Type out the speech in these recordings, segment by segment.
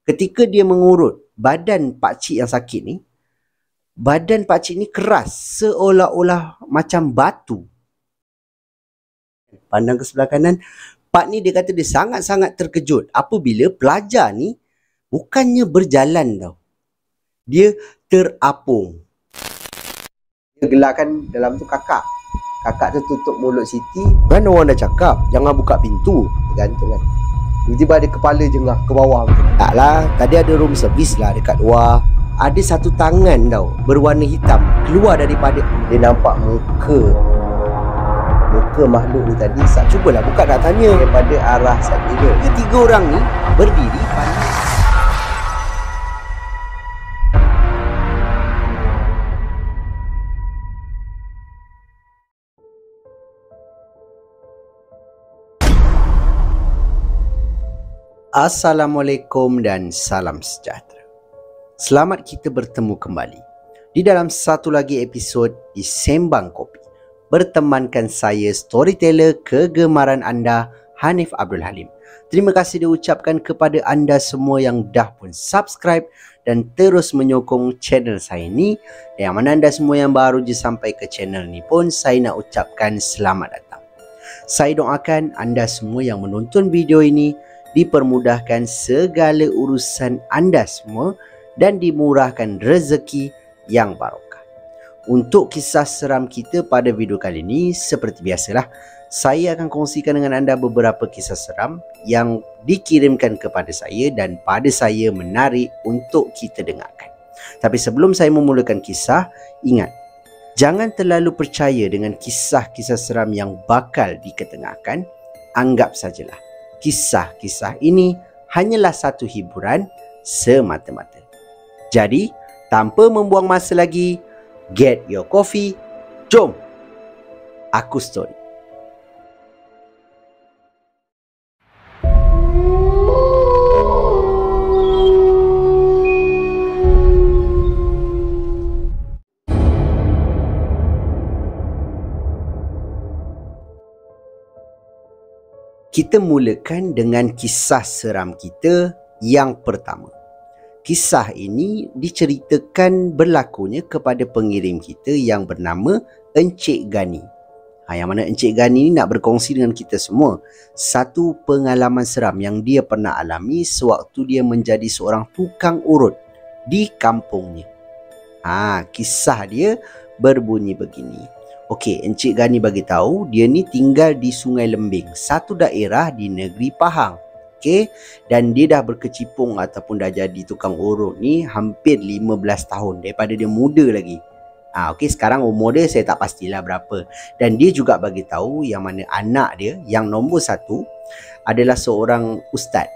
ketika dia mengurut badan pakcik yang sakit ni, badan pakcik ni keras, seolah-olah macam batu. Pandang ke sebelah kanan, Pak ni dia kata dia sangat-sangat terkejut apabila pelajar ni bukannya berjalan tau. Dia terapung. Dia gelarkan dalam tu kakak. Kakak tu tutup mulut Siti. Kan orang dah cakap, jangan buka pintu. Tergantung kan. Tiba-tiba ada kepala jengah ke bawah macam tu. Taklah, tadi ada room service lah dekat luar. Ada satu tangan tau, berwarna hitam, keluar daripada. Dia nampak muka makhluk ni tadi. Cubalah buka nak tanya daripada arah saya. Ketiga orang ni berdiri pandang. Assalamualaikum dan salam sejahtera. Selamat kita bertemu kembali di dalam satu lagi episod di Sembang Kopi. Bertemankan saya, storyteller kegemaran anda, Hanif Abdul Halim. Terima kasih diucapkan kepada anda semua yang dah pun subscribe dan terus menyokong channel saya ni. Yang mana anda semua yang baru je sampai ke channel ni pun, saya nak ucapkan selamat datang. Saya doakan anda semua yang menonton video ini dipermudahkan segala urusan anda semua dan dimurahkan rezeki yang barokah. Untuk kisah seram kita pada video kali ini, seperti biasalah, saya akan kongsikan dengan anda beberapa kisah seram yang dikirimkan kepada saya dan pada saya menarik untuk kita dengarkan. Tapi sebelum saya memulakan kisah, ingat, jangan terlalu percaya dengan kisah-kisah seram yang bakal diketengahkan. Anggap sajalah kisah-kisah ini hanyalah satu hiburan semata-mata. Jadi, tanpa membuang masa lagi, get your coffee, jom aku story. Kita mulakan dengan kisah seram kita yang pertama. Kisah ini diceritakan berlakunya kepada pengirim kita yang bernama Encik Gani. Yang mana Encik Gani ni nak berkongsi dengan kita semua satu pengalaman seram yang dia pernah alami sewaktu dia menjadi seorang tukang urut di kampungnya. Kisah dia berbunyi begini. Okey, Encik Gani bagi tahu dia ni tinggal di Sungai Lembing, satu daerah di negeri Pahang. Okey, dan dia dah berkecimpung ataupun dah jadi tukang urut ni hampir 15 tahun daripada dia muda lagi. Okey, sekarang umur dia saya tak pastilah berapa. Dan dia juga bagi tahu yang mana anak dia yang nombor satu adalah seorang ustaz.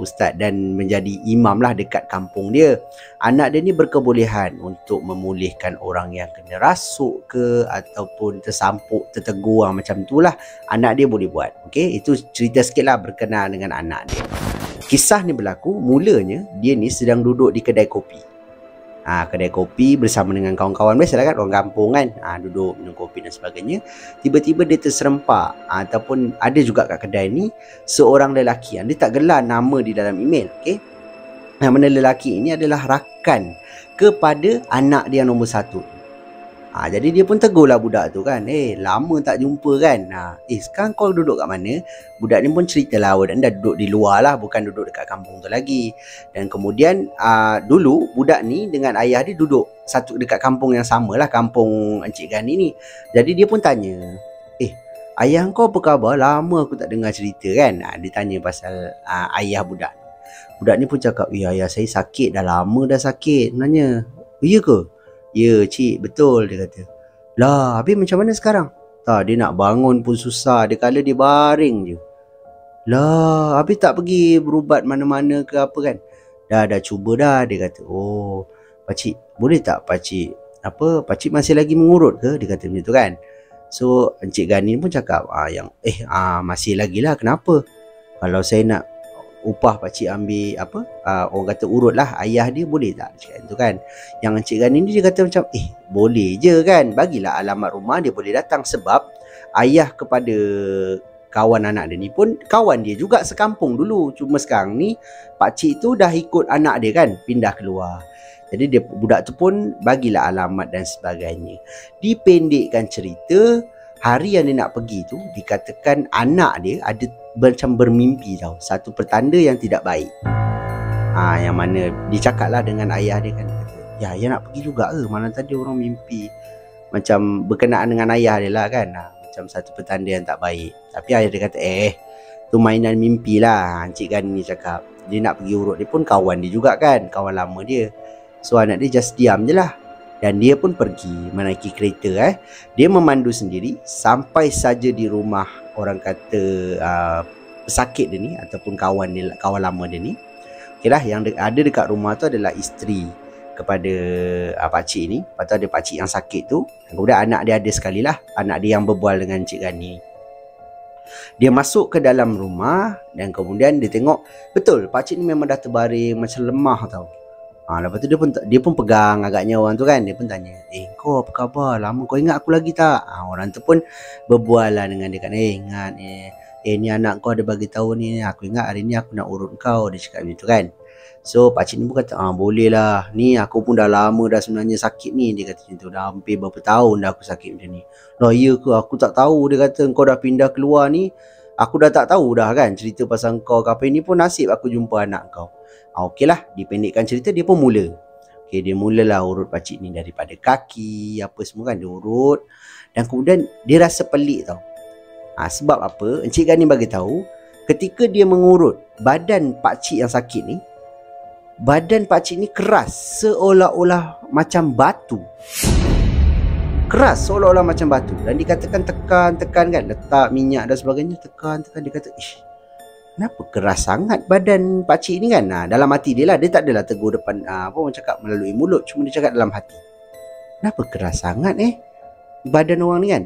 Ustaz dan menjadi imam lah dekat kampung dia. Anak dia ni berkebolehan untuk memulihkan orang yang kena rasuk ke ataupun tersampuk, tertegur macam tu lah. Anak dia boleh buat. Okey, itu cerita sikit lah berkenaan dengan anak dia. Kisah ni berlaku mulanya dia ni sedang duduk di kedai kopi. Kedai kopi bersama dengan kawan-kawan, biasalah kan orang kampung kan, duduk minum kopi dan sebagainya. Tiba-tiba dia terserempak ataupun ada juga kat kedai ni seorang lelaki yang dia tak gelar nama di dalam email. Okey, yang mana lelaki ini adalah rakan kepada anak dia nombor satu. Jadi dia pun tegurlah budak tu kan, lama tak jumpa kan, sekarang kau duduk kat mana? Budak ni pun ceritalah, dan dah duduk di luar lah, bukan duduk dekat kampung tu lagi. Dan kemudian dulu budak ni dengan ayah dia duduk satu dekat kampung yang sama lah, kampung Encik Gani ni. Jadi dia pun tanya, ayah kau apa khabar? Lama aku tak dengar cerita kan. Dia tanya pasal ayah budak. Budak ni pun cakap, ayah saya sakit, dah lama dah sakit sebenarnya. Ya ke? Ya cik, betul, dia kata. Lah, habis macam mana sekarang? Tak, dia nak bangun pun susah. Dia kala dia baring je. Lah, habis tak pergi berubat mana-mana ke apa kan? Dah cuba dah, dia kata. Oh, pakcik, boleh tak pakcik pakcik masih lagi mengurut ke? Dia kata macam tu kan. So, Encik Gani pun cakap, masih lagi lah, kenapa? Kalau saya nak upah pakcik ambil orang kata urut lah ayah dia, boleh tak? Cakap tu kan. Yang Encik Gani ni dia kata macam boleh je kan, bagilah alamat rumah dia boleh datang, sebab ayah kepada kawan anak dia ni pun kawan dia juga sekampung dulu. Cuma sekarang ni pakcik tu dah ikut anak dia kan, pindah keluar. Jadi dia, budak tu pun bagilah alamat dan sebagainya. Dipendekkan cerita, hari yang dia nak pergi tu, dikatakan anak dia ada macam bermimpi tau. Satu pertanda yang tidak baik. Yang mana dia cakap lah dengan ayah dia kan, kata, ya nak pergi juga ke? Mana tadi orang mimpi macam berkenaan dengan ayah dia lah kan. Macam satu petanda yang tak baik. Tapi ayah dia kata, tu mainan mimpi lah. Encik Gani ni cakap. Dia nak pergi urut. Dia pun kawan dia juga kan, kawan lama dia. So anak dia just diam je lah. Dan dia pun pergi menaiki kereta. Dia memandu sendiri sampai saja di rumah orang kata pesakit dia ni, ataupun kawan dia, kawan lama dia ni. Okay lah, yang ada dekat rumah tu adalah isteri kepada pakcik ni. Lepas tu ada pakcik yang sakit tu. Kemudian anak dia ada sekali lah, anak dia yang berbual dengan Encik Gani. Dia masuk ke dalam rumah dan kemudian dia tengok, betul pakcik ni memang dah terbaring macam lemah tau. Lepas tu dia pun pegang agaknya orang tu kan. Dia pun tanya, kau apa khabar? Lama kau ingat aku lagi tak? Orang tu pun berbual lah dengan dia kan. Ingat ni anak kau ada bagi tahu ni. Aku ingat hari ni aku nak urut kau. Dia cakap macam tu kan. So pakcik ni pun kata, boleh lah. Ni aku pun dah lama dah sebenarnya sakit ni. Dia kata macam tu. Dah hampir berapa tahun dah aku sakit macam ni. Lah iya ke? Aku tak tahu. Dia kata kau dah pindah keluar ni. Aku dah tak tahu dah kan cerita pasal kau. Kapan ni pun nasib aku jumpa anak kau. Okey lah, dipendekkan cerita, dia pun mula. Okay, dia mulalah urut pakcik ni daripada kaki, apa semua kan, dia urut. Dan kemudian dia rasa pelik tau. Sebab apa? Encik Gani bagi tahu, ketika dia mengurut badan pakcik yang sakit ni, badan pakcik ni keras, seolah-olah macam batu. Keras, seolah-olah macam batu. Dan dikatakan tekan kan, letak minyak dan sebagainya, tekan. Dia kata, kenapa keras sangat badan pakcik ni kan? Dalam hati dia lah. Dia tak adalah tegur depan orang cakap melalui mulut. Cuma dia cakap dalam hati. Kenapa keras sangat badan orang ni kan?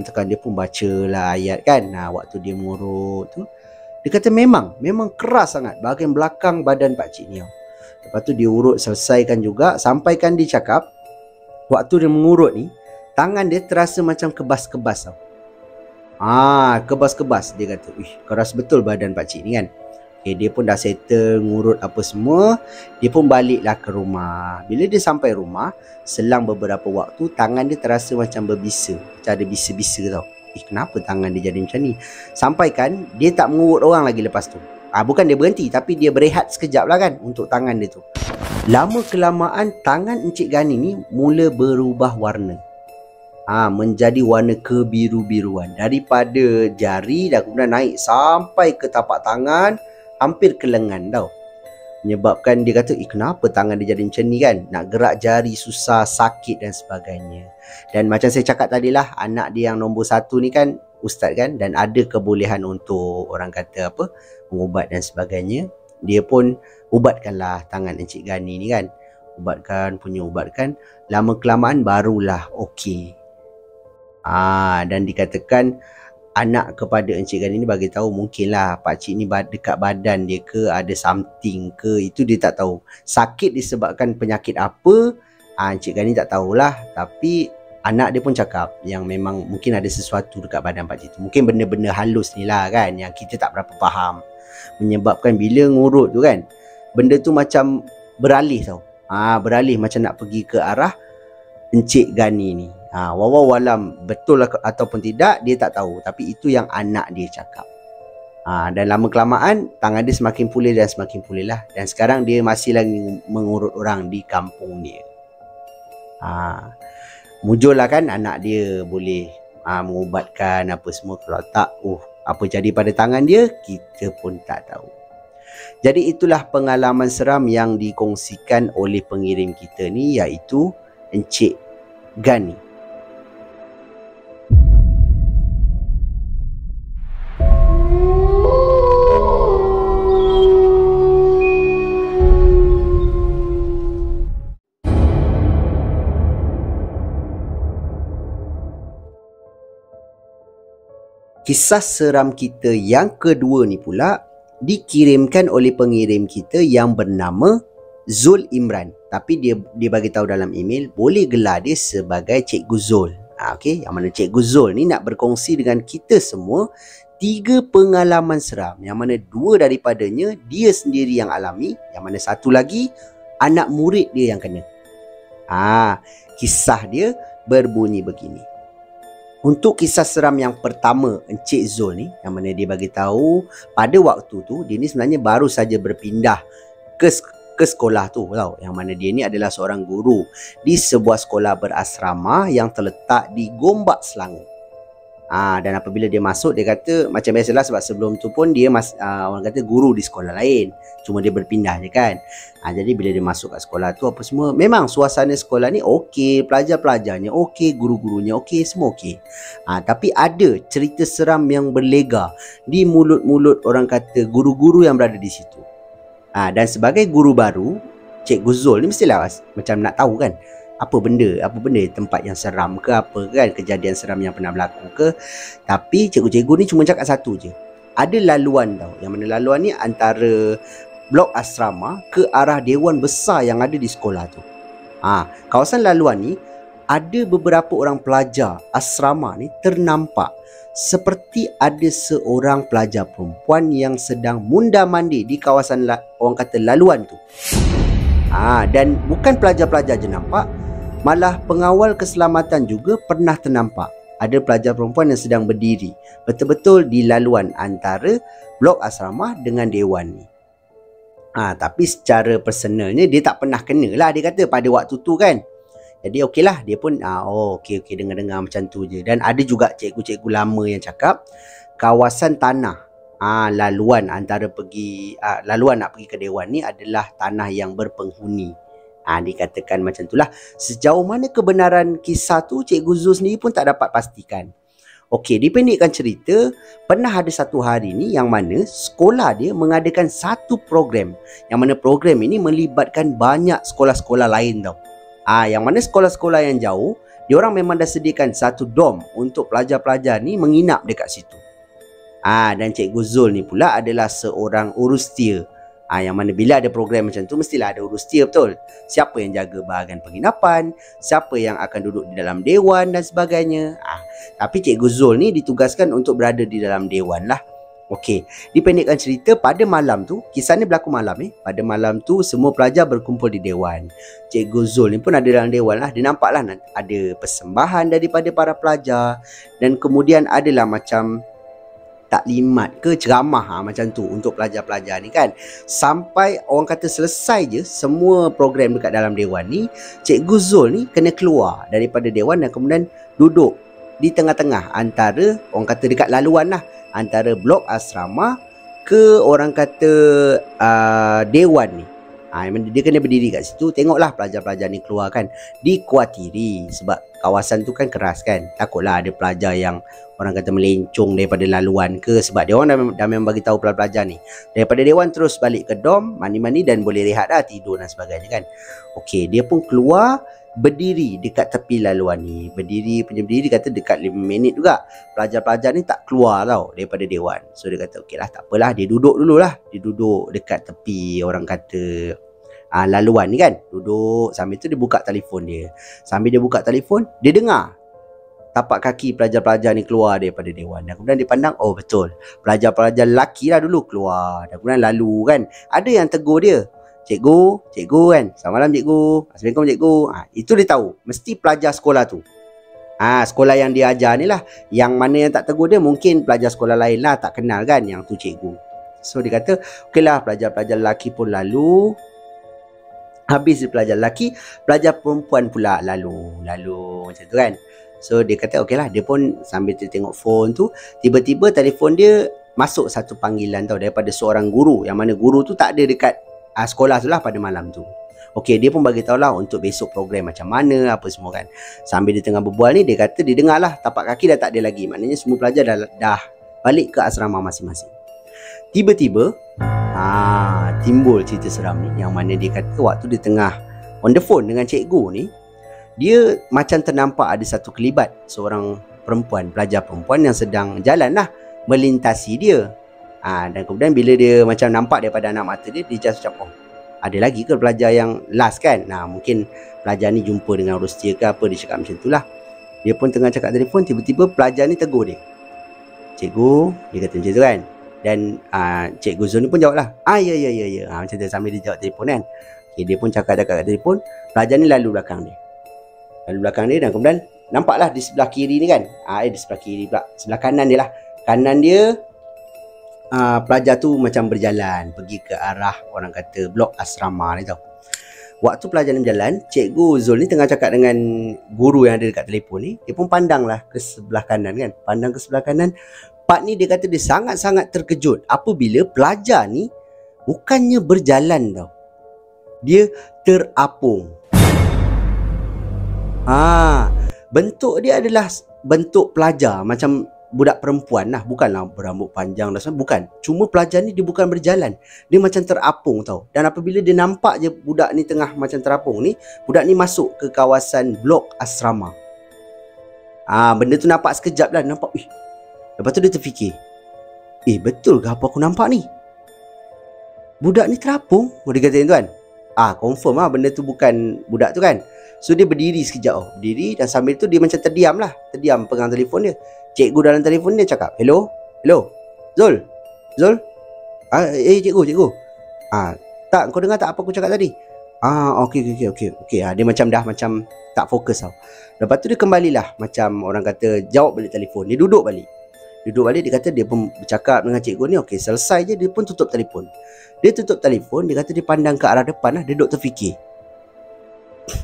Tekan. Dia pun baca lah ayat kan. Waktu dia mengurut tu. Dia kata memang keras sangat bahagian belakang badan pakcik ni. Lepas tu dia urut selesaikan juga. Sampaikan dia cakap, waktu dia mengurut ni, tangan dia terasa macam kebas-kebas tau. Kebas-kebas. Dia kata, keras betul badan pakcik ni kan. Okay, dia pun dah settle, ngurut apa semua. Dia pun baliklah ke rumah. Bila dia sampai rumah, selang beberapa waktu, tangan dia terasa macam berbisa. Macam ada bisa-bisa tau. Kenapa tangan dia jadi macam ni? Sampaikan, dia tak mengurut orang lagi lepas tu. Bukan dia berhenti, tapi dia berehat sekejap lah kan untuk tangan dia tu. Lama kelamaan, tangan Encik Gani ni mula berubah warna. Menjadi warna kebiru-biruan. Daripada jari dan kemudian naik sampai ke tapak tangan, hampir ke lengan tau. Menyebabkan dia kata, kenapa tangan dia jadi macam ni kan? Nak gerak jari susah, sakit dan sebagainya. Dan macam saya cakap tadi lah, anak dia yang nombor 1 ni kan ustaz kan, dan ada kebolehan untuk orang kata apa, mengubat dan sebagainya. Dia pun ubatkanlah tangan Encik Gani ni kan. Ubatkan. Lama kelamaan barulah okey. Dan dikatakan anak kepada Encik Gani ni bagi tahu mungkinlah pakcik ni dekat badan dia ke ada something ke, itu dia tak tahu. Sakit disebabkan penyakit apa, Encik Gani tak tahulah. Tapi anak dia pun cakap yang memang mungkin ada sesuatu dekat badan pakcik tu. Mungkin benda-benda halus ni lah kan, yang kita tak berapa faham. Menyebabkan bila ngurut tu kan, benda tu macam beralih tau. Beralih macam nak pergi ke arah Encik Gani ni. Wallahualam betul ataupun tidak, dia tak tahu. Tapi itu yang anak dia cakap. Dan lama kelamaan tangan dia semakin pulih dan semakin pulih lah. Dan sekarang dia masih lagi mengurut orang di kampung dia. Mujur lah kan anak dia boleh mengubatkan apa semua. Kalau tak, apa jadi pada tangan dia, kita pun tak tahu. Jadi itulah pengalaman seram yang dikongsikan oleh pengirim kita ni, iaitu Encik Gani. Kisah seram kita yang kedua ni pula dikirimkan oleh pengirim kita yang bernama Zul Imran. Tapi dia bagi tahu dalam email, boleh gelar dia sebagai Cikgu Zul. Okey, yang mana Cikgu Zul ni nak berkongsi dengan kita semua 3 pengalaman seram yang mana 2 daripadanya dia sendiri yang alami, yang mana satu lagi anak murid dia yang kena. Kisah dia berbunyi begini. Untuk kisah seram yang pertama Encik Zul ni, yang mana dia bagi tahu pada waktu tu dia ni sebenarnya baru saja berpindah ke sekolah tu tau, yang mana dia ni adalah seorang guru di sebuah sekolah berasrama yang terletak di Gombak, Selangor. Dan apabila dia masuk, dia kata macam biasalah, sebab sebelum tu pun dia orang kata guru di sekolah lain, cuma dia berpindah je kan. Jadi bila dia masuk kat sekolah tu apa semua, memang suasana sekolah ni okey, pelajar-pelajarnya okey, guru-gurunya okey, semua okey. Tapi ada cerita seram yang berlega di mulut-mulut orang kata guru-guru yang berada di situ. Dan sebagai guru baru, Cikgu Zul ni mestilah macam nak tahu kan, apa benda tempat yang seram ke apa kan, kejadian seram yang pernah berlaku ke. Tapi cikgu-cikgu ni cuma cakap satu je, ada laluan tau, yang mana laluan ni antara blok asrama ke arah dewan besar yang ada di sekolah tu. Kawasan laluan ni ada beberapa orang pelajar asrama ni ternampak seperti ada seorang pelajar perempuan yang sedang mundar-mandir di kawasan orang kata laluan tu. Dan bukan pelajar-pelajar je nampak, malah pengawal keselamatan juga pernah ternampak ada pelajar perempuan yang sedang berdiri betul-betul di laluan antara blok asrama dengan dewan ni. Tapi secara personalnya dia tak pernah kena lah, dia kata pada waktu tu kan. Jadi okey lah, dia pun okey dengar-dengar macam tu je. Dan ada juga cikgu-cikgu lama yang cakap kawasan tanah laluan antara laluan nak pergi ke dewan ni adalah tanah yang berpenghuni. Dikatakan macam itulah. Sejauh mana kebenaran kisah tu, Cikgu Zul sendiri pun tak dapat pastikan. Okey, dipendekkan cerita, pernah ada satu hari ni yang mana sekolah dia mengadakan satu program, yang mana program ini melibatkan banyak sekolah-sekolah lain tau. Yang mana sekolah-sekolah yang jauh, diorang memang dah sediakan satu dom untuk pelajar-pelajar ni menginap dekat situ. Dan Cikgu Zul ni pula adalah seorang urustia. Yang mana bila ada program macam tu, mestilah ada urustia, betul. Siapa yang jaga bahagian penginapan, siapa yang akan duduk di dalam dewan dan sebagainya. Tapi Cikgu Zul ni ditugaskan untuk berada di dalam dewan lah. Okey, dipendekkan cerita, pada malam tu, kisah ni berlaku malam pada malam tu semua pelajar berkumpul di dewan. Cikgu Zul ni pun ada dalam dewan lah. Dia nampak lah ada persembahan daripada para pelajar, dan kemudian adalah macam taklimat ke ceramah macam tu untuk pelajar-pelajar ni kan. Sampai orang kata selesai je semua program dekat dalam dewan ni, Cikgu Zul ni kena keluar daripada dewan dan kemudian duduk di tengah-tengah antara orang kata dekat laluan lah, antara blok asrama ke orang kata dewan ni. Dia kena berdiri kat situ, tengoklah pelajar-pelajar ni keluar kan. Dikuatiri sebab kawasan tu kan keras kan, takutlah ada pelajar yang orang kata melencong daripada laluan ke, sebab dia orang dah memang bagi tahu pelajar ni daripada dewan terus balik ke dom, mandi-mandi dan boleh rehat dah, tidur dan sebagainya kan. Okey, dia pun keluar berdiri dekat tepi laluan ni. Berdiri kata dekat 5 minit juga. Pelajar-pelajar ni tak keluar tau daripada dewan. So dia kata okey lah, tak apalah, dia duduk dululah. Dia duduk dekat tepi orang kata laluan ni kan. Duduk, sambil tu dia buka telefon dia. Sambil dia buka telefon, dia dengar tapak kaki pelajar-pelajar ni keluar daripada dewan. Dan kemudian dia pandang, oh betul, pelajar-pelajar lelaki lah dulu keluar. Dan kemudian lalu kan, ada yang tegur dia, Cikgu kan, selamat malam cikgu, Assalamualaikum cikgu. Itu dia tahu, mesti pelajar sekolah tu. Sekolah yang dia ajar ni lah. Yang mana yang tak tegur dia mungkin pelajar sekolah lain lah, tak kenal kan yang tu cikgu. So dia kata, okey lah, pelajar-pelajar lelaki pun lalu. Habis pelajar lelaki, pelajar perempuan pula lalu macam tu kan. So dia kata okey lah, dia pun sambil tengok phone tu, tiba-tiba telefon dia masuk satu panggilan tau daripada seorang guru, yang mana guru tu tak ada dekat sekolah tu lah pada malam tu. Okey, dia pun bagi tahu lah untuk besok program macam mana, apa semua kan. Sambil dia tengah berbual ni, dia kata dia dengar lah tapak kaki dah tak ada lagi. Maknanya semua pelajar dah balik ke asrama masing-masing. Tiba-tiba timbul cerita seram ni, yang mana dia kata waktu dia tengah on the phone dengan cikgu ni, dia macam ternampak ada satu kelibat seorang perempuan, pelajar perempuan yang sedang jalan lah melintasi dia. Dan kemudian bila dia macam nampak daripada anak mata dia, dia just macam, oh ada lagi ke pelajar yang last kan. Mungkin pelajar ni jumpa dengan urustia ke apa, dia cakap macam tu lah. Dia pun tengah cakap telefon, tiba-tiba pelajar ni tegur dia, Cikgu, dia kata macam tu kan. Dan Cikgu Zul ni pun jawab lah, ya. Macam tu sambil dia jawab telefon kan. Okay, dia pun cakap kat telefon. Pelajar ni lalu belakang dia. Dan kemudian nampaklah di sebelah kiri ni kan. Di sebelah kiri pula. Sebelah kanan dia lah. Kanan dia pelajar tu macam berjalan pergi ke arah orang kata blok asrama ni tau. Waktu pelajar ni berjalan, Cikgu Zul ni tengah cakap dengan guru yang ada dekat telefon ni. Dia pun pandanglah ke sebelah kanan kan. Pandang ke sebelah kanan. Part ni dia kata dia sangat-sangat terkejut apabila pelajar ni bukannya berjalan tau. Dia terapung. Bentuk dia adalah bentuk pelajar macam budak perempuan lah, bukanlah berambut panjang dan sebagainya, bukan. Cuma pelajar ni dia bukan berjalan, dia macam terapung tau. Dan apabila dia nampak je budak ni tengah macam terapung ni, budak ni masuk ke kawasan blok asrama. Benda tu nampak sekejap lah, nampak. Lepas tu dia terfikir, betul ke apa aku nampak ni? Budak ni terapung? Dia kata tu kan. Confirm lah benda tu bukan budak tu kan. So dia berdiri sekejap berdiri, dan sambil tu dia macam terdiam lah. Terdiam pegang telefon dia. Cikgu dalam telefon dia cakap, Hello Zul. Cikgu. Tak, kau dengar tak apa aku cakap tadi? Okey. Dia macam dah macam tak fokus tau. Lepas tu dia kembalilah, macam orang kata jawab balik telefon. Dia duduk balik, dia kata dia pun bercakap dengan cikgu ni. Okey, selesai je dia pun tutup telefon. Dia tutup telefon, dia kata dia pandang ke arah depan lah. Dia duduk terfikir,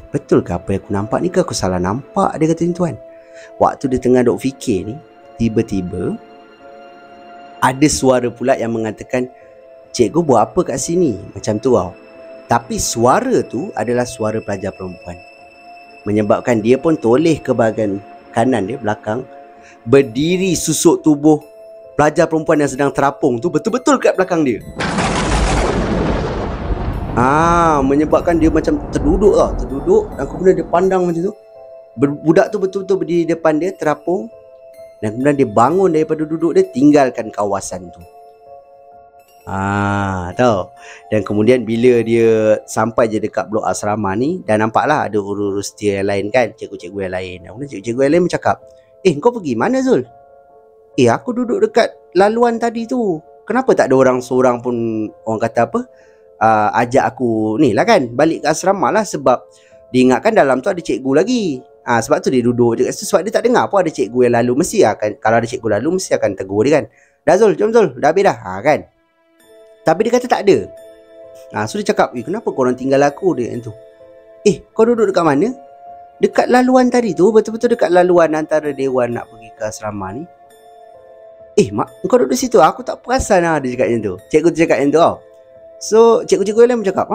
betul ke apa yang aku nampak ni, ke aku salah nampak? Dia kata tuan. Waktu dia tengah duk fikir ni, tiba-tiba ada suara pula yang mengatakan, cikgu buat apa kat sini? Macam tu tau. Tapi suara tu adalah suara pelajar perempuan. Menyebabkan dia pun toleh ke bahagian kanan dia, belakang. Berdiri susuk tubuh pelajar perempuan yang sedang terapung tu betul-betul kat belakang dia. Menyebabkan dia macam terduduk tau. Dan kemudian dia pandang macam tu. Budak tu betul-betul berdiri depan dia, terapung. Dan kemudian dia bangun daripada duduk dia, tinggalkan kawasan tu. Tahu. Dan kemudian bila dia sampai je dekat blok asrama ni, dan nampaklah ada urus dia yang lain kan, cikgu-cikgu yang lain. Dan kemudian cikgu-cikgu yang lain bercakap, kau pergi mana Zul? Aku duduk dekat laluan tadi tu. Kenapa tak ada orang seorang pun, orang kata apa, ajak aku ni lah kan, balik ke asrama lah. Sebab dia ingatkan dalam tu ada cikgu lagi. Sebab tu dia duduk je kat situ. Sebab dia tak dengar apa ada cikgu yang lalu. Mesti akan, kalau ada cikgu lalu mesti akan tegur dia kan. Dah Zul, jom Zul, dah habis dah kan. Tapi dia kata tak ada. So dia cakap, kenapa korang tinggal aku? Dia tu, kau duduk dekat mana? Dekat laluan tadi tu, betul-betul dekat laluan antara dewan nak pergi ke asrama ni. Mak, kau duduk situ, aku tak perasan lah. Dia cakap macam tu. Cikgu tu cakap macam tu tau. So cikgu-cikgu lain bercakap,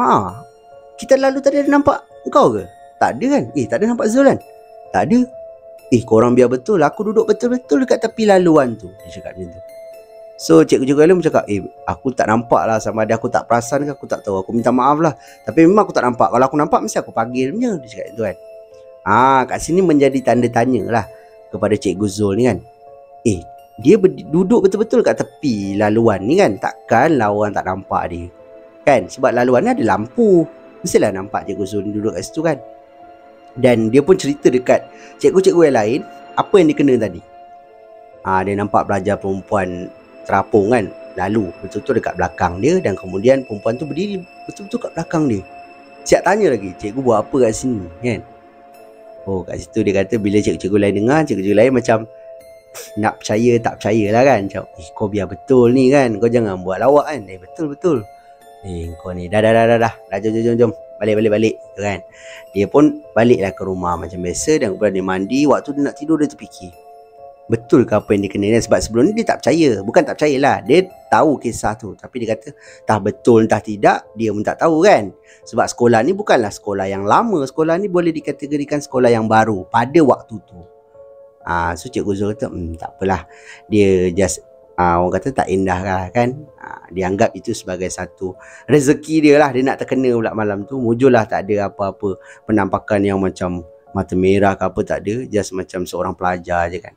kita lalu tadi ada nampak kau ke? Tak ada kan? Tak ada nampak Zul kan? Tak ada. Korang biar betul, aku duduk betul-betul dekat tepi laluan tu. Dia cakap macam tu. So cikgu-cikgu lain bercakap, aku tak nampak lah, sama ada aku tak perasan ke aku tak tahu. Aku minta maaf lah. Tapi memang aku tak nampak. Kalau aku nampak mesti aku panggil punya. Dia cakap macam tu kan. Kat sini menjadi tanda tanya lah kepada Cikgu Zul ni kan. Dia duduk betul-betul kat tepi laluan ni kan. Takkan lah orang tak nampak dia kan. Sebab laluan ni ada lampu, mestilah nampak Cikgu Zul duduk kat situ kan. Dan dia pun cerita dekat cikgu-cikgu yang lain apa yang dia kena tadi. Dia nampak pelajar perempuan terapung kan, lalu betul-betul dekat belakang dia. Dan kemudian perempuan tu berdiri betul-betul kat belakang dia. Siap tanya lagi, cikgu buat apa kat sini kan. Kat situ dia kata bila cikgu-cikgu lain dengar, cikgu-cikgu lain macam nak percaya tak percaya lah kan. Macam, kau biar betul ni kan, kau jangan buat lawak kan. Betul-betul kau ni dah jom balik tu kan. Dia pun baliklah ke rumah macam biasa. Dan kemudian dia mandi. Waktu dia nak tidur, dia terfikir, betul ke apa yang dia kena. Sebab sebelum ni dia tak percaya. Bukan tak percayalah, dia tahu kisah tu, tapi dia kata entah betul entah tidak, dia pun tak tahu kan. Sebab sekolah ni bukanlah sekolah yang lama. Sekolah ni boleh dikategorikan sekolah yang baru pada waktu tu. So Cikgu Zul kata, tak apalah. Dia just orang kata tak indah lah kan. Dia anggap itu sebagai satu rezeki dia lah. Dia nak terkena pula malam tu. Mujurlah tak ada apa-apa penampakan yang macam mata merah ke apa, tak ada. Just macam seorang pelajar je kan.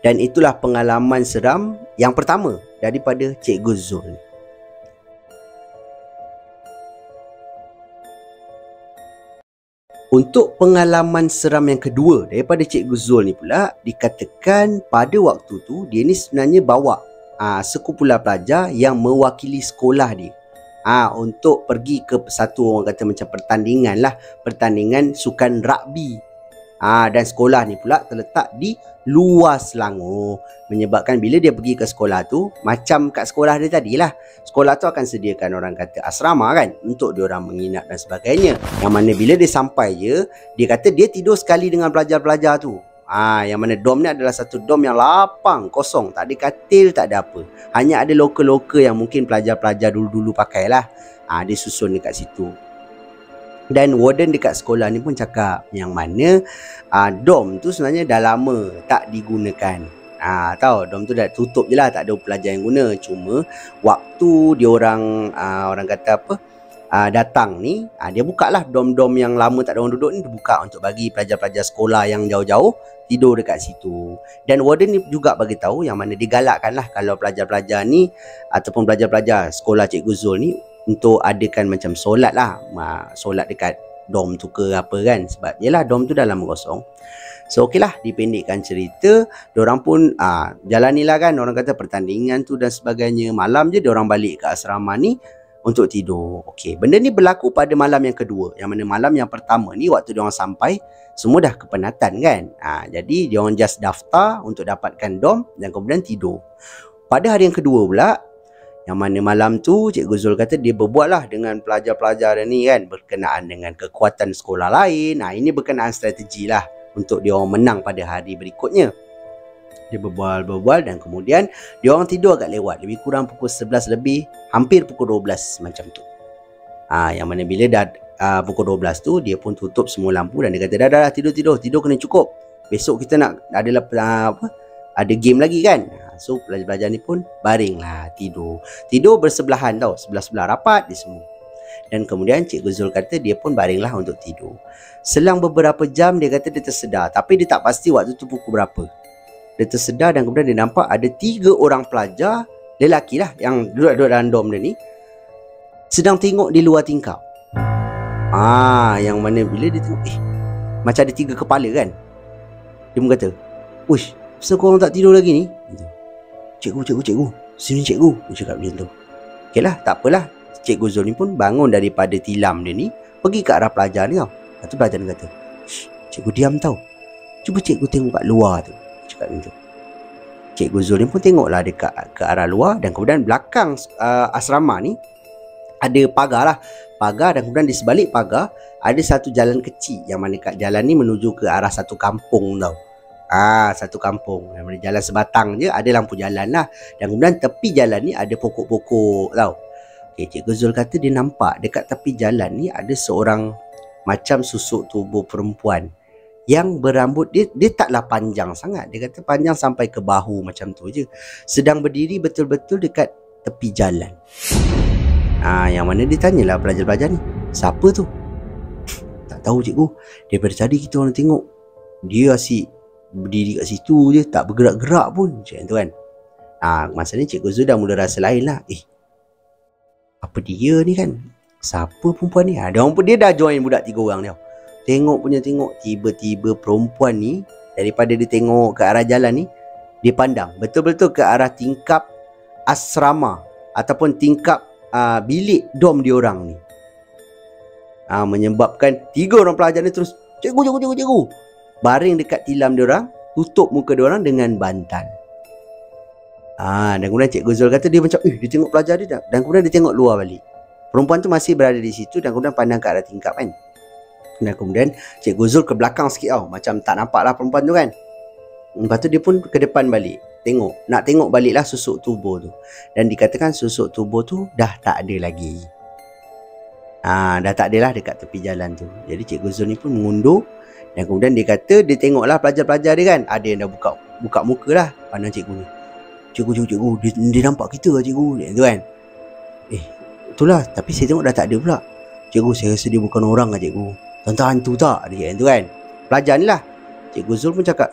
Dan itulah pengalaman seram yang pertama daripada Cikgu Zul. Untuk pengalaman seram yang kedua daripada Cikgu Zul ni pula, dikatakan pada waktu tu dia ni sebenarnya bawa sekumpulan pelajar yang mewakili sekolah dia untuk pergi ke satu, orang kata macam pertandingan lah, pertandingan sukan rugby. Dan sekolah ni pula terletak di luar Selangor, menyebabkan bila dia pergi ke sekolah tu, macam kat sekolah dia tadilah, sekolah tu akan sediakan, orang kata, asrama kan, untuk diorang menginap dan sebagainya. Yang mana bila dia sampai je, dia kata dia tidur sekali dengan pelajar-pelajar tu. Yang mana dom ni adalah satu dom yang lapang, kosong, tak ada katil, tak ada apa. Hanya ada loka-loka yang mungkin pelajar-pelajar dulu-dulu pakailah. Dia susun dekat situ. Dan warden dekat sekolah ni pun cakap yang mana dom tu sebenarnya dah lama tak digunakan. Tahu, dom tu dah tutup je lah, tak ada pelajar yang guna. Cuma waktu diorang orang kata apa, datang ni, dia buka lah dom-dom yang lama tak ada orang duduk ni, dia buka untuk bagi pelajar-pelajar sekolah yang jauh-jauh tidur dekat situ. Dan warden ni juga bagi tahu yang mana digalakkan lah kalau pelajar-pelajar ni ataupun pelajar-pelajar sekolah Cikgu Zul ni untuk adakan macam solat lah, solat dekat dom tu ke apa kan, sebab yelah dom tu dah lama kosong. So okey lah, dipendekkan cerita, diorang pun jalanilah kan, orang kata pertandingan tu dan sebagainya. Malam je diorang balik ke asrama ni untuk tidur. Okey, benda ni berlaku pada malam yang kedua. Yang mana malam yang pertama ni waktu diorang sampai, semua dah kepenatan kan. Jadi diorang just daftar untuk dapatkan dom dan kemudian tidur. Pada hari yang kedua pula, yang mana malam tu Cikgu Zul kata dia berbual lah dengan pelajar-pelajar ni kan, berkenaan dengan kekuatan sekolah lain. Ini berkenaan strategi lah untuk dia orang menang pada hari berikutnya. Dia berbual dan kemudian dia orang tidur agak lewat, lebih kurang pukul 11 lebih, hampir pukul 12 macam tu. Yang mana bila dah pukul 12 tu, dia pun tutup semua lampu dan dia kata dah tidur kena cukup. Besok kita nak ada game lagi kan. So pelajar-pelajar ni pun baringlah tidur bersebelahan tau, sebelah-sebelah rapat dia semua. Dan kemudian Cikgu Zul kata dia pun baringlah untuk tidur. Selang beberapa jam dia kata dia tersedar, tapi dia tak pasti waktu tu pukul berapa. Dia tersedar dan kemudian dia nampak ada 3 orang pelajar lelaki lah yang duduk dalam dom dia ni sedang tengok di luar tingkap. Yang mana bila dia tengok, macam ada 3 kepala kan. Dia pun kata, "Uish, kenapa korang tak tidur lagi ni?" Cikgu, sini cikgu. Dia cakap macam tu. Okey lah, tak apalah. Cikgu Zul ni pun bangun daripada tilam dia ni, pergi ke arah pelajar ni tau. Lepas tu pelajar ni kata, "Cikgu diam tau. Cuba cikgu tengok kat luar tu." Dia cakap macam tu. Cikgu Zul ni pun tengoklah dekat ke arah luar dan kemudian belakang asrama ni ada pagar lah. Pagar, dan kemudian di sebalik pagar ada satu jalan kecil yang mana kat jalan ni menuju ke arah satu kampung tau. Satu kampung yang mana jalan sebatang je, ada lampu jalan lah. Dan kemudian tepi jalan ni ada pokok-pokok tau. Cikgu Zul kata dia nampak dekat tepi jalan ni ada seorang macam susuk tubuh perempuan yang berambut dia taklah panjang sangat. Dia kata panjang sampai ke bahu macam tu je, sedang berdiri betul-betul dekat tepi jalan. Yang mana dia tanyalah pelajar-pelajar ni, "Siapa tu?" "Tak tahu cikgu. Daripada tadi kita orang tengok dia asyik berdiri kat situ je, tak bergerak-gerak pun." Macam tu kan. Masa ni Cikgu Zul dah mula rasa lain lah. Apa dia ni kan? Siapa perempuan ni? Dia dah join budak 3 orang ni. Tengok. Tiba-tiba perempuan ni, daripada dia tengok ke arah jalan ni, dia pandang betul-betul ke arah tingkap asrama ataupun tingkap bilik dom diorang ni. Menyebabkan 3 orang pelajar ni terus, Cikgu, baring dekat tilam diorang, tutup muka diorang dengan bantal. Dan kemudian Cikgu Zul kata dia macam dia tengok pelajar dia dah. Dan kemudian dia tengok luar balik. Perempuan tu masih berada di situ dan kemudian pandang ke arah tingkap kan. Dan kemudian Cikgu Zul ke belakang sikit tau, macam tak nampak lah perempuan tu kan. Lepas tu dia pun ke depan balik, nak tengok baliklah susuk tubuh tu. Dan dikatakan susuk tubuh tu dah tak ada lagi. Dah tak ada lah dekat tepi jalan tu. Jadi Cikgu Zul ni pun mengundur. Dan kemudian dia kata dia tengoklah pelajar-pelajar dia kan, ada yang dah buka muka lah pandang cikgu ni. Cikgu, dia nampak kita lah cikgu, tu kan. Itulah, tapi saya tengok dah tak ada pula. Cikgu, saya rasa dia bukan orang lah cikgu. Tentang hantu tak? Dia tu kan. Pelajar ni lah. Cikgu Zul pun cakap,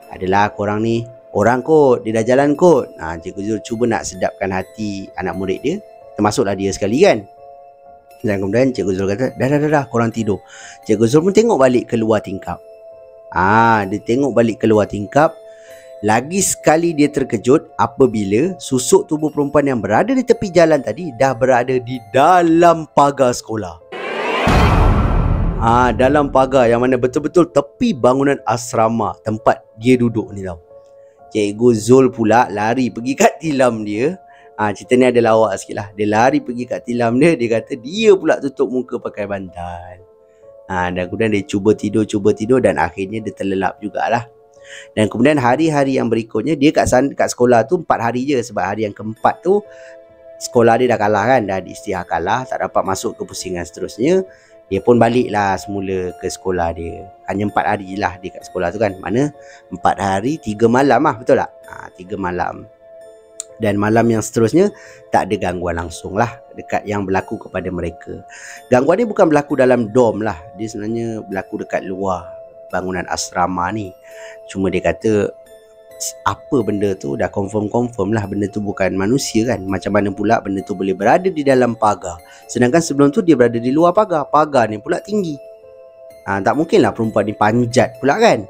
adalah korang ni orang kot, dia dah jalan kot. Cikgu Zul cuba nak sedapkan hati anak murid dia, termasuklah dia sekali kan. Dan kemudian Cikgu Zul kata, dah, korang tidur. Cikgu Zul pun tengok balik keluar tingkap. Dia tengok balik keluar tingkap. Lagi sekali dia terkejut apabila susuk tubuh perempuan yang berada di tepi jalan tadi dah berada di dalam pagar sekolah. Dalam pagar yang mana betul-betul tepi bangunan asrama tempat dia duduk ni tau. Cikgu Zul pula lari pergi kat tilam dia. Cerita ni ada lawak sikit lah. Dia lari pergi kat tilam dia. Dia kata dia pula tutup muka pakai bantal. Dan kemudian dia cuba tidur dan akhirnya dia terlelap jugalah. Dan kemudian hari-hari yang berikutnya dia kat sekolah tu 4 hari je. Sebab hari yang keempat tu sekolah dia dah kalah kan. Dah diisytihar kalah, tak dapat masuk ke pusingan seterusnya. Dia pun baliklah semula ke sekolah dia. Hanya 4 hari lah dia kat sekolah tu kan. Mana 4 hari 3 malam lah, betul tak? 3 malam. Dan malam yang seterusnya tak ada gangguan langsung lah dekat yang berlaku kepada mereka. Gangguan ni bukan berlaku dalam dom lah. Dia sebenarnya berlaku dekat luar bangunan asrama ni. Cuma dia kata apa benda tu dah confirm lah benda tu bukan manusia kan. Macam mana pula benda tu boleh berada di dalam pagar, sedangkan sebelum tu dia berada di luar pagar. Pagar ni pula tinggi. Tak mungkinlah perempuan ni panjat pula kan.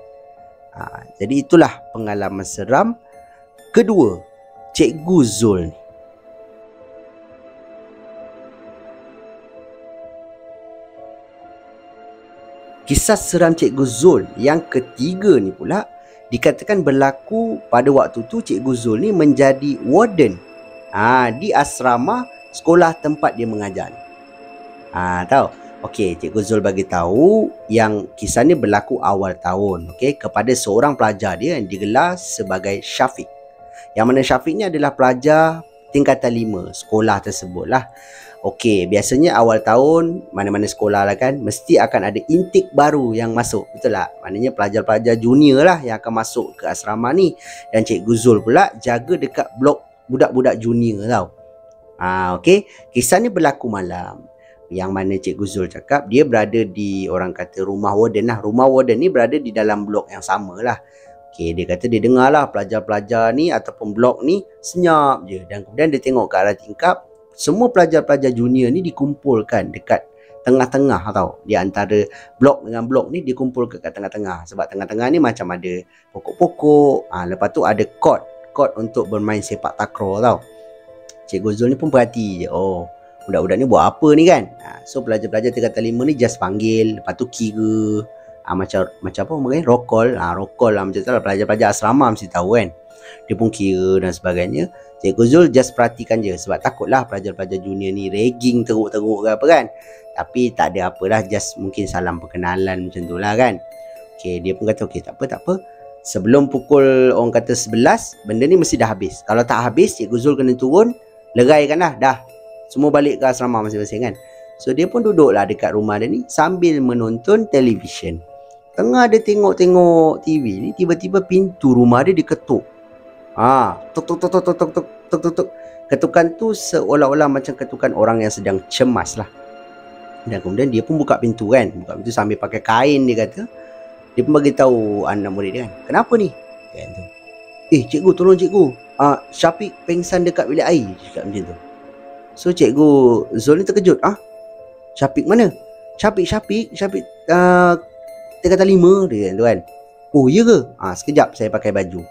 Jadi itulah pengalaman seram kedua Cikgu Zul ni. Kisah seram Cikgu Zul yang ketiga ni pula dikatakan berlaku pada waktu tu Cikgu Zul ni menjadi warden di asrama sekolah tempat dia mengajar ni. Tahu? Okey, Cikgu Zul bagi tahu yang kisah ni berlaku awal tahun, okey, kepada seorang pelajar dia yang digelar sebagai Syafiq. Yang mana Syafiq ni adalah pelajar tingkatan 5 sekolah tersebut lah. Okey, biasanya awal tahun mana-mana sekolah lah kan, mesti akan ada intake baru yang masuk, betul tak? Maknanya pelajar-pelajar junior lah yang akan masuk ke asrama ni. Dan Cikgu Zul pula jaga dekat blok budak-budak junior tau. Okey, kisah ni berlaku malam. Yang mana Cikgu Zul cakap dia berada di, orang kata, rumah warden lah. Rumah warden ni berada di dalam blok yang sama lah. Okey, dia kata dia dengar lah pelajar-pelajar ni ataupun blok ni senyap je. Dan kemudian dia tengok ke arah tingkap, semua pelajar-pelajar junior ni dikumpulkan dekat tengah-tengah tau. Di antara blok dengan blok ni dikumpul ke kat tengah-tengah. Sebab tengah-tengah ni macam ada pokok-pokok. Lepas tu ada court untuk bermain sepak takraw tau. Cikgu Zul ni pun perhati je. Oh, budak-budak ni buat apa ni kan. So pelajar-pelajar tingkatan 5 ni just panggil. Lepas tu kira macam apa orang rokol. Rokol lah macam tu lah. Pelajar-pelajar asrama mesti tahu kan. Dia pun kira dan sebagainya. Cikgu Zul just perhatikan je. Sebab takutlah pelajar-pelajar junior ni ragging teruk-teruk ke apa kan. Tapi tak ada apalah. Just mungkin salam perkenalan macam tu lah kan. Okay, dia pun kata okay, tak apa. Sebelum pukul orang kata 11, benda ni mesti dah habis. Kalau tak habis, Cikgu Zul kena turun, leraikan lah. Dah semua balik ke asrama masing-masing kan. So dia pun duduk lah dekat rumah dia ni sambil menonton televisyen. Tengah dia tengok-tengok TV ni, tiba-tiba pintu rumah dia diketuk. Tuk tuk tuk tuk tuk tuk tuk tuk tuk. Ketukan tu seolah-olah macam ketukan orang yang sedang cemas lah. Dan kemudian dia pun buka pintu kan. Buka pintu sambil pakai kain, dia kata. Dia pun bagi tahu anak murid dia kan. Kenapa ni? Kan tu. Cikgu, tolong cikgu. Syafiq pengsan dekat bilik air. Cakap macam tu. So Cikgu Zul ni terkejut. Syafiq mana? Syafiq tingkatan 5 dia tu kan. Oh ya ke? Sekejap saya pakai baju.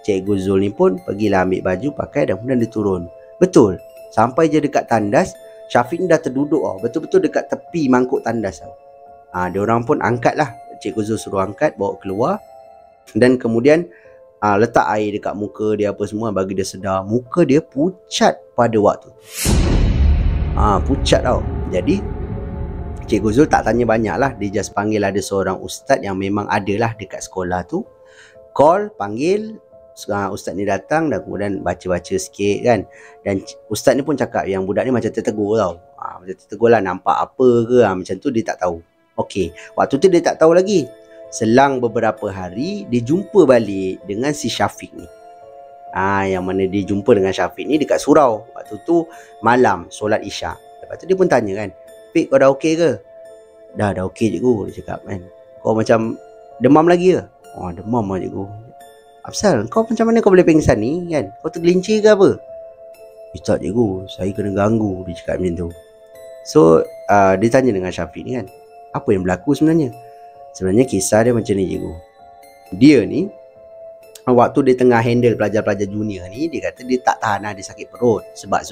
Cikgu Zul ni pun pergilah ambil baju, pakai dan kemudian dia turun. Betul. Sampai je dekat tandas, Syafiq ni dah terduduk betul-betul dekat tepi mangkuk tandas tau. Dia orang pun angkat lah. Cikgu Zul suruh angkat, bawa keluar. Dan kemudian letak air dekat muka dia apa semua, bagi dia sedar. Muka dia pucat pada waktu. Pucat tau. Jadi Cikgu Zul tak tanya banyak lah. Dia just panggil ada seorang ustaz yang memang ada lah dekat sekolah tu. Call, panggil. Ustaz ni datang dan kemudian baca-baca sikit kan. Dan ustaz ni pun cakap yang budak ni macam tertegur tau. Macam tertegur lah, nampak apa ke macam tu dia tak tahu. Okey, waktu tu dia tak tahu lagi. Selang beberapa hari dia jumpa balik dengan si Syafiq ni. Yang mana dia jumpa dengan Syafiq ni dekat surau. Waktu tu malam solat Isyak. Lepas tu dia pun tanya kan, "Fik, kau dah okey ke?" Dah okey cikgu, dia cakap kan. "Kau macam demam lagi ke?" Demam lah cikgu. "Apasal? Kau macam mana kau boleh pengsan ni kan? Kau tergelincir ke apa?" "Tak cikgu, saya kena ganggu," dia cakap macam tu. So dia tanya dengan Syafiq ni kan, apa yang berlaku sebenarnya? Sebenarnya kisah dia macam ni cikgu. Dia ni waktu dia tengah handle pelajar-pelajar junior ni, dia kata dia tak tahan lah, dia sakit perut. Sebab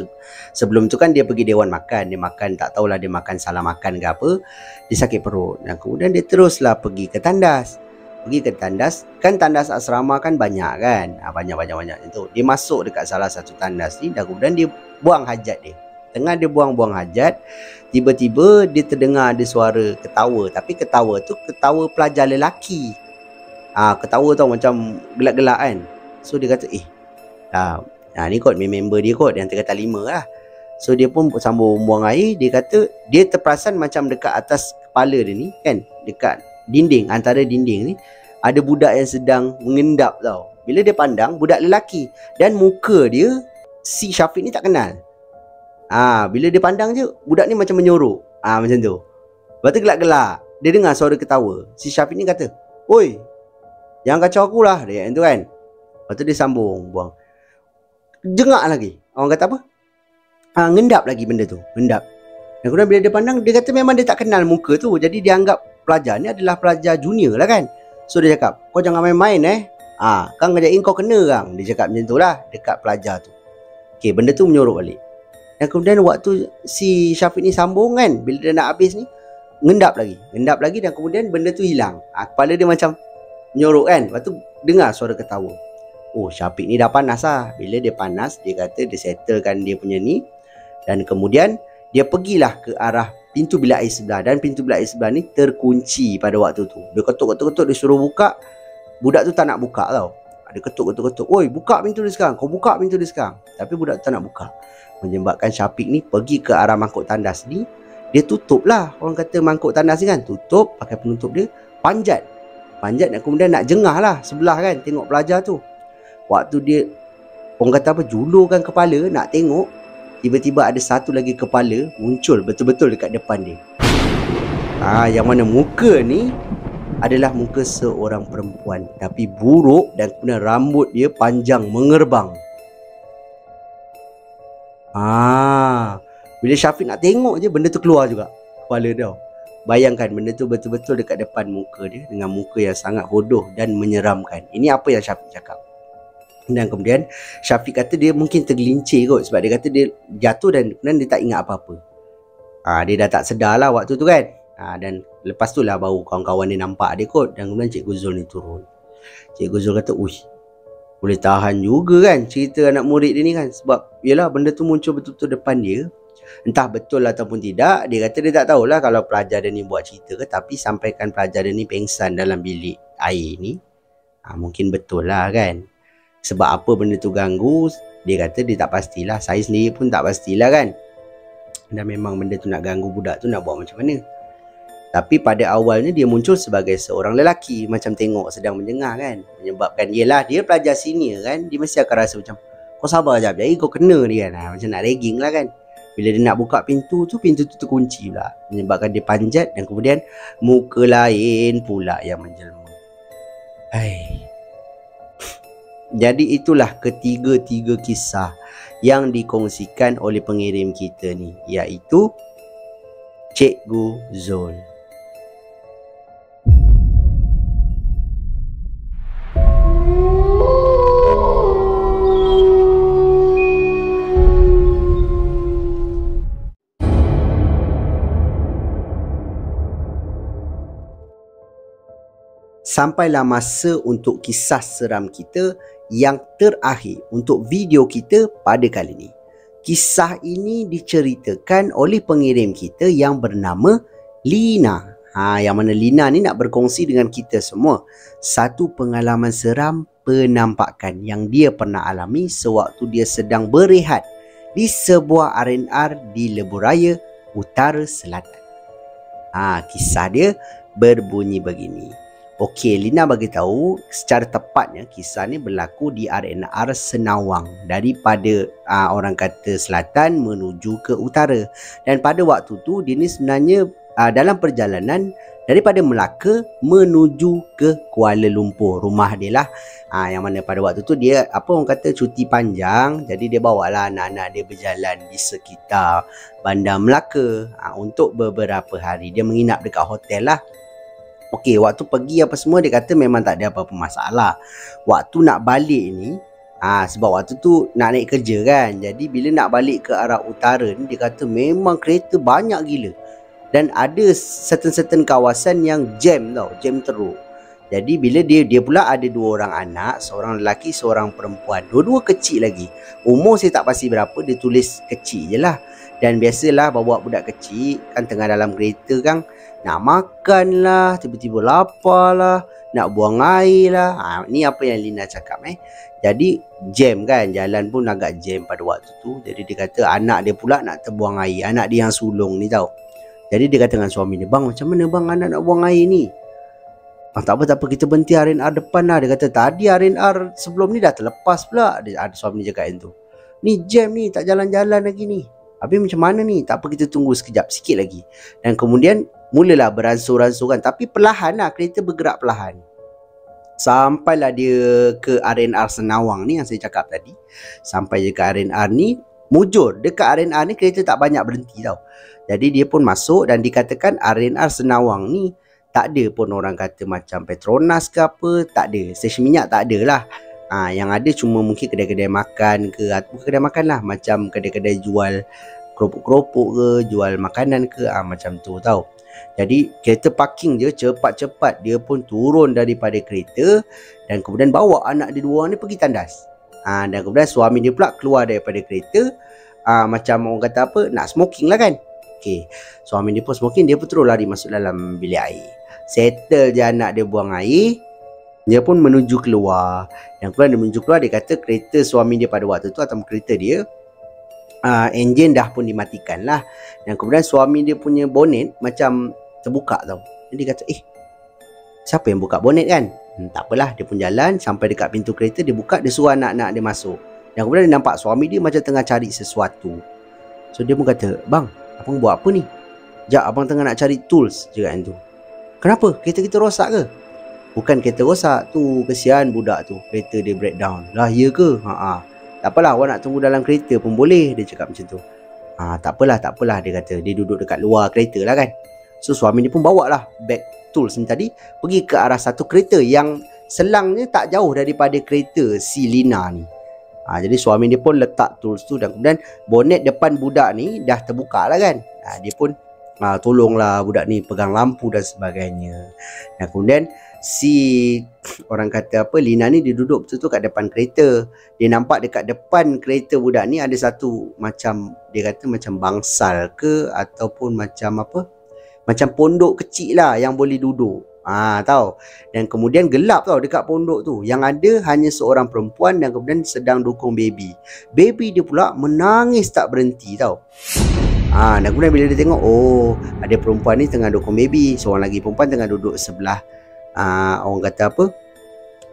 sebelum tu kan dia pergi dewan makan, dia makan tak tahulah dia makan salah makan ke apa, dia sakit perut. Dan kemudian dia teruslah pergi ke tandas. Kan tandas asrama kan banyak kan, banyak itu. Dia masuk dekat salah satu tandas ni, dan kemudian dia buang hajat dia. Tengah dia buang hajat, tiba-tiba dia terdengar ada suara ketawa. Tapi ketawa tu ketawa pelajar lelaki. Ketawa tau, macam gelak-gelak kan. So dia kata ni kot member dia kot, yang tingkatan 5 lah. So dia pun sambung buang air. Dia kata dia terperasan macam dekat atas kepala dia ni kan, dekat dinding, antara dinding ni ada budak yang sedang mengendap tau. Bila dia pandang, budak lelaki, dan muka dia si Syafiq ni tak kenal. Bila dia pandang je, budak ni macam menyorok. Macam tu. Lepas tu gelak-gelak, dia dengar suara ketawa. Si Syafiq ni kata, "Oi, jangan kacau aku lah," dia tu kan. Lepas tu dia sambung buang. Jengak lagi. Orang kata apa? Ngendap lagi benda tu. Ngendap. Dan kemudian bila dia pandang, dia kata memang dia tak kenal muka tu. Jadi dia anggap pelajar ni adalah pelajar junior lah kan. So dia cakap, "Kau jangan main-main kan ngajakin kau kena kan." Dia cakap macam tu lah dekat pelajar tu. Okay, benda tu menyorok balik. Dan kemudian waktu si Syafiq ni sambung kan, bila dia nak habis ni, ngendap lagi, dan kemudian benda tu hilang. Kepala dia macam menyorok kan. Lepas tu dengar suara ketawa. Oh, Syafiq ni dah panas lah. Bila dia panas, dia kata dia settlekan dia punya ni, dan kemudian dia pergilah ke arah pintu bilik air sebelah. Dan pintu bilik air sebelah ni terkunci pada waktu tu. Dia ketuk, dia suruh buka. Budak tu tak nak buka tau. Dia ketuk. "Oi, buka pintu dia sekarang. Kau buka pintu dia sekarang." Tapi budak tu tak nak buka. Menyebabkan Syafiq ni pergi ke arah mangkuk tandas ni. Dia tutup lah. Orang kata mangkuk tandas ni kan, tutup pakai penutup dia. Panjat dan kemudian nak jengah lah sebelah kan, tengok pelajar tu. Waktu dia, orang kata apa, julurkan kepala nak tengok, tiba-tiba ada satu lagi kepala muncul betul-betul dekat depan dia. Yang mana muka ni adalah muka seorang perempuan, tapi buruk, dan kemudian rambut dia panjang mengerbang. Bila Syafiq nak tengok je, benda tu keluar juga kepala dia. Bayangkan benda tu betul-betul dekat depan muka dia, dengan muka yang sangat bodoh dan menyeramkan. Ini apa yang Syafiq cakap. Dan kemudian Syafiq kata dia mungkin tergelincir kot, sebab dia kata dia jatuh dan kemudian dia tak ingat apa-apa. Dia dah tak sedar lah waktu tu kan. Dan lepas tu lah baru kawan-kawan dia nampak dia kot. Dan kemudian Cikgu Zul ni turun. Cikgu Zul kata, boleh tahan juga kan cerita anak murid dia ni kan. Sebab yelah, benda tu muncul betul-betul depan dia. Entah betul ataupun tidak, dia kata dia tak tahulah kalau pelajar dia ni buat cerita ke. Tapi sampaikan pelajar dia ni pengsan dalam bilik air ni, mungkin betul lah kan. Sebab apa benda tu ganggu, dia kata dia tak pastilah. Saya sendiri pun tak pastilah kan. Dan memang benda tu nak ganggu budak tu, nak buat macam mana. Tapi pada awalnya dia muncul sebagai seorang lelaki, macam tengok sedang menjengah kan. Menyebabkan yelah, dia pelajar senior kan, dia mesti akan rasa macam, kau sabar sekejap, jadi kau kena dia kan. Macam nak ragging lah kan. Bila dia nak buka pintu tu terkunci pula. Menyebabkan dia panjat, dan kemudian muka lain pula yang menjelma. Jadi itulah ketiga-tiga kisah yang dikongsikan oleh pengirim kita ni, iaitu Cikgu Zul. Sampailah masa untuk kisah seram kita yang terakhir untuk video kita pada kali ini. Kisah ini diceritakan oleh pengirim kita yang bernama Lina. Yang mana Lina ni nak berkongsi dengan kita semua satu pengalaman seram penampakan yang dia pernah alami sewaktu dia sedang berehat di sebuah R&R di Lebuh Raya, Utara Selatan. Kisah dia berbunyi begini. Okey, Lina bagi tahu secara tepatnya kisah ni berlaku di R&R Senawang, daripada orang kata selatan menuju ke utara. Dan pada waktu tu dia ni sebenarnya dalam perjalanan daripada Melaka menuju ke Kuala Lumpur, rumah dia lah. Yang mana pada waktu tu dia orang kata cuti panjang, jadi dia bawalah anak-anak dia berjalan di sekitar Bandar Melaka untuk beberapa hari. Dia menginap dekat hotel lah. Okey, waktu pergi apa semua dia kata memang tak ada apa-apa masalah. Waktu nak balik ni, sebab waktu tu nak naik kerja kan, jadi bila nak balik ke arah utara ni dia kata memang kereta banyak gila. Dan ada certain kawasan yang jam tau, jam teruk. Jadi bila dia pula ada 2 orang anak, seorang lelaki, seorang perempuan. Dua-dua kecil lagi. Umur saya tak pasti berapa, dia tulis kecil je lah. Dan biasalah bawa budak kecil kan tengah dalam kereta kan, nak makan lah, tiba-tiba lapar lah, nak buang air lah. Ni apa yang Lina cakap Jadi jam kan, jalan pun agak jam pada waktu tu. Jadi dia kata anak dia pula nak terbuang air, anak dia yang sulung ni tau. Jadi dia kata dengan suami dia, "Bang, macam mana bang anak nak buang air ni?" Tak apa, kita berhenti R&R depan lah. Dia kata tadi R&R sebelum ni dah terlepas pula. Ada suami dia cakap tu, "Ni jam ni, tak jalan-jalan lagi ni. Habis macam mana ni? Tak apa, kita tunggu sekejap, sikit lagi." Dan kemudian mulalah beransur-ansuran. Tapi perlahan lah, kereta bergerak perlahan. Sampailah dia ke R&R Senawang ni yang saya cakap tadi. Sampai je ke R&R ni, mujur dekat R&R ni kereta tak banyak berhenti tau. Jadi dia pun masuk dan dikatakan R&R Senawang ni tak ada pun orang kata macam Petronas ke apa, tak ada. Stesen minyak tak ada lah. Yang ada cuma mungkin kedai-kedai makan ke, bukan kedai makan lah, macam kedai-kedai jual keropok-keropok ke, jual makanan ke, macam tu tau. Jadi kereta parking je cepat-cepat. Dia pun turun daripada kereta dan kemudian bawa anak dia 2 orang ni pergi tandas. Dan kemudian suami dia pula keluar daripada kereta, macam orang kata apa, nak smoking lah kan. Okey, suami dia pun smoking, dia pun terus lari masuk dalam bilik air. Settle je anak dia buang air, dia pun menuju keluar. Dan kemudian dia menuju keluar, dia kata kereta suami dia pada waktu tu atau kereta dia, enjin dah pun dimatikan lah. Dan kemudian suami dia punya bonet macam terbuka tau. Jadi dia kata, siapa yang buka bonet kan? Tak apalah, dia pun jalan sampai dekat pintu kereta, dia buka, dia suruh anak-anak dia masuk. Dan kemudian dia nampak suami dia macam tengah cari sesuatu. So dia pun kata, "Bang, abang buat apa ni?" "Jap, abang tengah nak cari tools," cakap tu. "Kenapa? Kereta kita rosak ke?" "Bukan kereta rosak tu, kesian budak tu, kereta dia breakdown." "Lah ya ke?" "Tak apalah, awak nak tunggu dalam kereta pun boleh," dia cakap macam tu. Tak apalah, dia kata. Dia duduk dekat luar kereta lah kan. So suami dia pun bawa lah bag tools ni tadi, pergi ke arah satu kereta yang selangnya tak jauh daripada kereta si Lina ni. Jadi suami dia pun letak tools tu dan kemudian bonet depan budak ni dah terbuka lah kan. Dia pun tolonglah budak ni pegang lampu dan sebagainya. Dan kemudian si orang kata apa, Lina ni dia duduk betul-betul kat depan kereta. Dia nampak dekat depan kereta budak ni ada satu macam, dia kata macam bangsal ke ataupun macam apa, macam pondok kecil lah yang boleh duduk. Tahu. Dan kemudian gelap tau dekat pondok tu. Yang ada hanya seorang perempuan dan kemudian sedang dukung baby. Baby dia pula menangis tak berhenti tau. Dan kemudian bila dia tengok, ada perempuan ni tengah dukung baby, seorang lagi perempuan tengah duduk sebelah orang kata apa,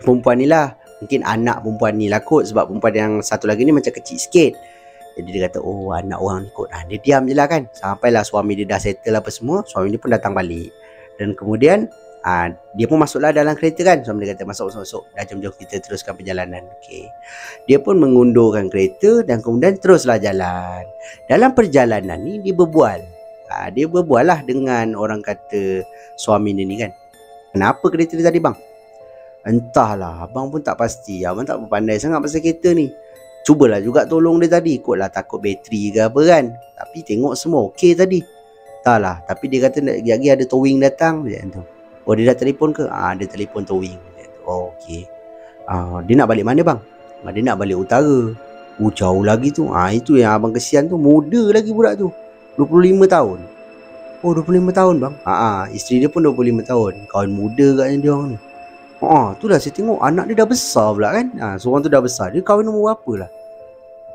perempuan ni lah. Mungkin anak perempuan ni lah kot, sebab perempuan yang satu lagi ni macam kecil sikit. Jadi dia kata, anak orang ni kot. Dia diam je lah kan. Sampailah suami dia dah settle apa semua, suami dia pun datang balik. Dan kemudian dia pun masuklah dalam kereta kan. Suami dia kata, masuk. Dah jom kita teruskan perjalanan. Okey. Dia pun mengundurkan kereta dan kemudian teruslah jalan. Dalam perjalanan ni dia berbual. Dia berbual lah dengan orang kata suami dia ni kan. "Kenapa kereta dia tadi bang?" "Entahlah, abang pun tak pasti. Abang tak pandai sangat pasal kereta ni. Cubalah juga tolong dia tadi. Kotlah takut bateri ke apa kan. Tapi tengok semua okey tadi." "Entahlah, tapi dia kata lagi ada towing datang." Macam tu. Dia dah telefon ke? Dia telefon towing. Okey. Dia nak balik mana bang? Dia nak balik utara. Jauh lagi tu. Itu yang abang kesian tu. Muda lagi budak tu. 25 tahun. 25 tahun bang. Isteri dia pun 25 tahun. Kawan muda katnya dia orang ni. Tu lah saya tengok anak dia dah besar pula kan. Seorang tu dah besar. Dia kahwin umur berapa lah?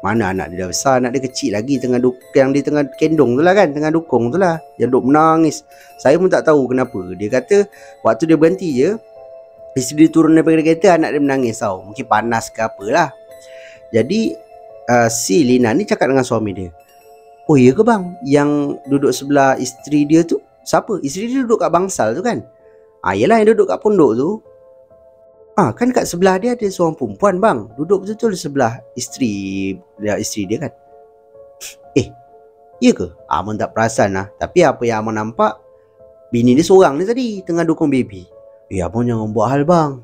Mana anak dia dah besar, anak dia kecil lagi yang dia tengah kendong tu lah kan, tengah dukung tu lah, yang duk menangis. Saya pun tak tahu kenapa. Dia kata waktu dia berhenti je, isteri dia turun daripada kereta, anak dia menangis tau. Mungkin panas ke apalah. Jadi si Lina ni cakap dengan suami dia, "Ya ke bang, yang duduk sebelah isteri dia tu Siapa? Isteri dia duduk kat bangsal tu kan? Yelah yang duduk kat pondok tu. Kan kat sebelah dia ada seorang perempuan bang. Duduk betul-betul sebelah isteri dia kan. Ya ke? Abang tak perasan lah. Tapi apa yang abang nampak, bini dia seorang ni tadi tengah dukung baby. Abang jangan buat hal bang.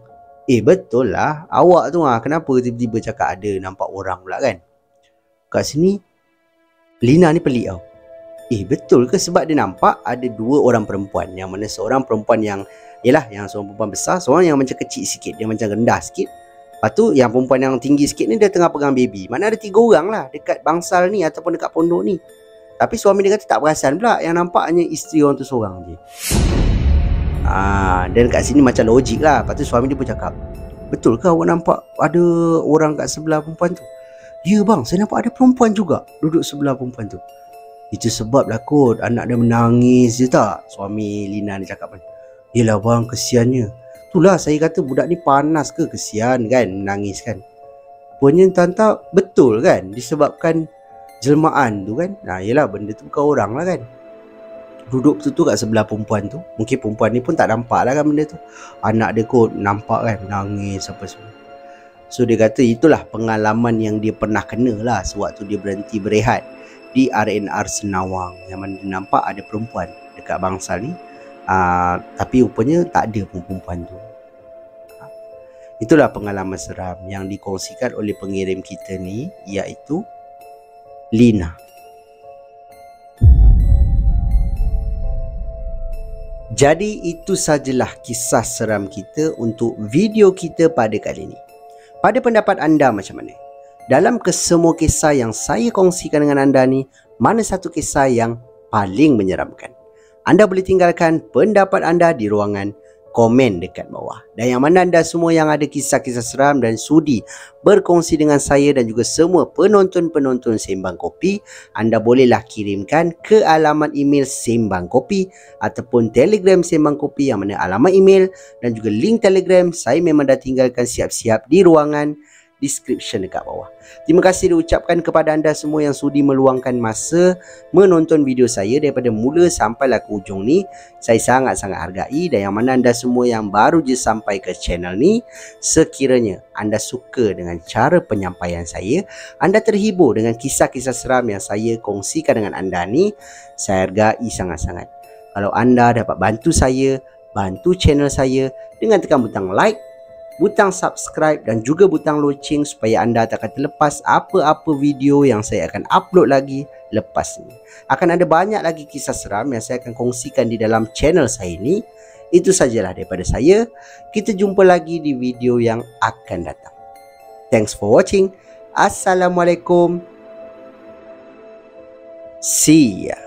Betul lah. Awak tu kenapa tiba-tiba cakap ada nampak orang pula kan? Kat sini Lina ni pelik tau. Betul ke? Sebab dia nampak ada dua orang perempuan. Yang mana seorang perempuan yang yang seorang perempuan besar, seorang yang macam kecil sikit, dia macam rendah sikit. Lepas tu yang perempuan yang tinggi sikit ni dia tengah pegang baby. Mana ada 3 orang lah dekat bangsal ni ataupun dekat pondok ni. Tapi suami dia kata tak perasan pula, yang nampak hanya isteri orang tu seorang je. Dan kat sini macam logik lah. Lepas tu suami dia pun cakap, betul ke awak nampak ada orang kat sebelah perempuan tu? Ya bang, saya nampak ada perempuan juga duduk sebelah perempuan tu. Itu sebab lah kot anak dia menangis je tak? Suami Lina ni cakap kan. Yelah bang, kesiannya. Itulah saya kata budak ni panas ke, kesian kan menangis kan. Punya tanta betul kan, disebabkan jelmaan tu kan. Yelah benda tu bukan orang lah kan. Duduk tu kat sebelah perempuan tu. Mungkin perempuan ni pun tak nampak lah kan benda tu. Anak dia kot nampak kan, nangis apa semua. So dia kata itulah pengalaman yang dia pernah kena lah sewaktu dia berhenti berehat di RNR Senawang. Yang mana dia nampak ada perempuan dekat bangsal ni. Tapi rupanya tak ada pun perempuan tu. Itulah pengalaman seram yang dikongsikan oleh pengirim kita ni, iaitu Lina. Jadi itu sajalah kisah seram kita untuk video kita pada kali ini. Pada pendapat anda macam mana? Dalam kesemua kisah yang saya kongsikan dengan anda ni, mana satu kisah yang paling menyeramkan? Anda boleh tinggalkan pendapat anda di ruangan komen dekat bawah. Dan yang mana anda semua yang ada kisah-kisah seram dan sudi berkongsi dengan saya dan juga semua penonton-penonton Sembang Kopi, anda bolehlah kirimkan ke alamat email Sembang Kopi ataupun Telegram Sembang Kopi, yang mana alamat email dan juga link Telegram saya memang dah tinggalkan siap-siap di ruangan description dekat bawah. Terima kasih diucapkan kepada anda semua yang sudi meluangkan masa menonton video saya daripada mula sampailah ke ujung ni. Saya sangat-sangat hargai. Dan yang mana anda semua yang baru je sampai ke channel ni, sekiranya anda suka dengan cara penyampaian saya, anda terhibur dengan kisah-kisah seram yang saya kongsikan dengan anda ni, saya hargai sangat-sangat. Kalau anda dapat bantu saya, bantu channel saya dengan tekan butang like, butang subscribe dan juga butang loceng supaya anda tak akan terlepas apa-apa video yang saya akan upload lagi lepas ni. Akan ada banyak lagi kisah seram yang saya akan kongsikan di dalam channel saya ni. Itu sajalah daripada saya. Kita jumpa lagi di video yang akan datang. Thanks for watching. Assalamualaikum. See ya.